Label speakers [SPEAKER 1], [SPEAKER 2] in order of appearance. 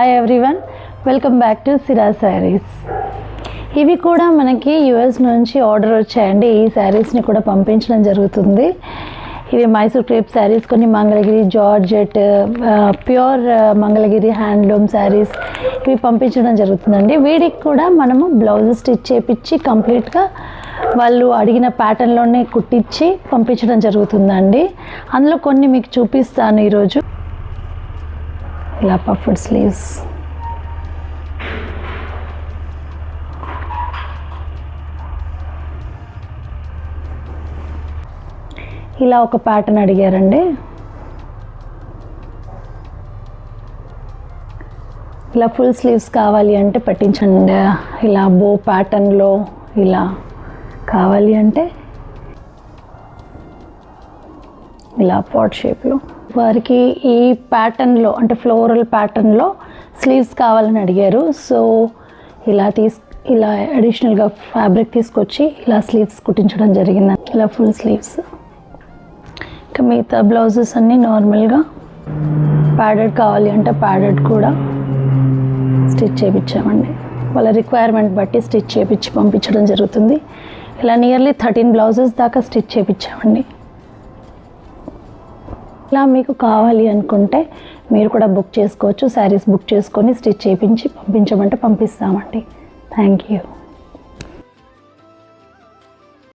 [SPEAKER 1] Hi everyone, welcome back to సిరా శారీస్. ఇవి కూడా మనకి యుఎస్ నుంచి ఆర్డర్ వచ్చాయండి. ఈ శారీస్ని కూడా పంపించడం జరుగుతుంది. ఇవి మైసూర్ క్రేప్ శారీస్, కొన్ని Mangalagiri georgette, pure Mangalagiri handloom saris ఇవి పంపించడం జరుగుతుందండి. వీటికి కూడా మనము బ్లౌజ్ స్టిచ్ చేపించి కంప్లీట్గా వాళ్ళు అడిగిన ప్యాటర్న్లోనే కుట్టించి పంపించడం జరుగుతుందండి. అందులో కొన్ని మీకు చూపిస్తాను ఈరోజు. ఇలా పఫ్డ్ స్లీవ్స్, ఇలా ఒక ప్యాటర్న్ అడిగారండి. ఇలా ఫుల్ స్లీవ్స్ కావాలి అంటే పెట్టించండి. ఇలా బో ప్యాటర్న్లో ఇలా కావాలి అంటే ఇలా పాట్ షేప్లో. వారికి ఈ ప్యాటర్న్లో అంటే ఫ్లోరల్ ప్యాటర్న్లో స్లీవ్స్ కావాలని అడిగారు. సో ఇలా అడిషనల్గా ఫ్యాబ్రిక్ తీసుకొచ్చి ఇలా స్లీవ్స్ కుట్టించడం జరిగింది. ఇలా ఫుల్ స్లీవ్స్. ఇంకా మిగతా బ్లౌజెస్ అన్నీ నార్మల్గా ప్యాడెడ్ కావాలి అంటే ప్యాడెడ్ కూడా స్టిచ్ చేయించామండి. వాళ్ళ రిక్వైర్మెంట్ బట్టి స్టిచ్ చేయించి పంపించడం జరుగుతుంది. ఇలా నియర్లీ 13 బ్లౌజెస్ దాకా స్టిచ్ చేయించామండి. ఇలా మీకు కావాలి అనుకుంటే మీరు కూడా బుక్ చేసుకోవచ్చు. శారీస్ బుక్ చేసుకొని స్టిచ్ చేయించి పంపించమంటే పంపిస్తామండి. Thank you.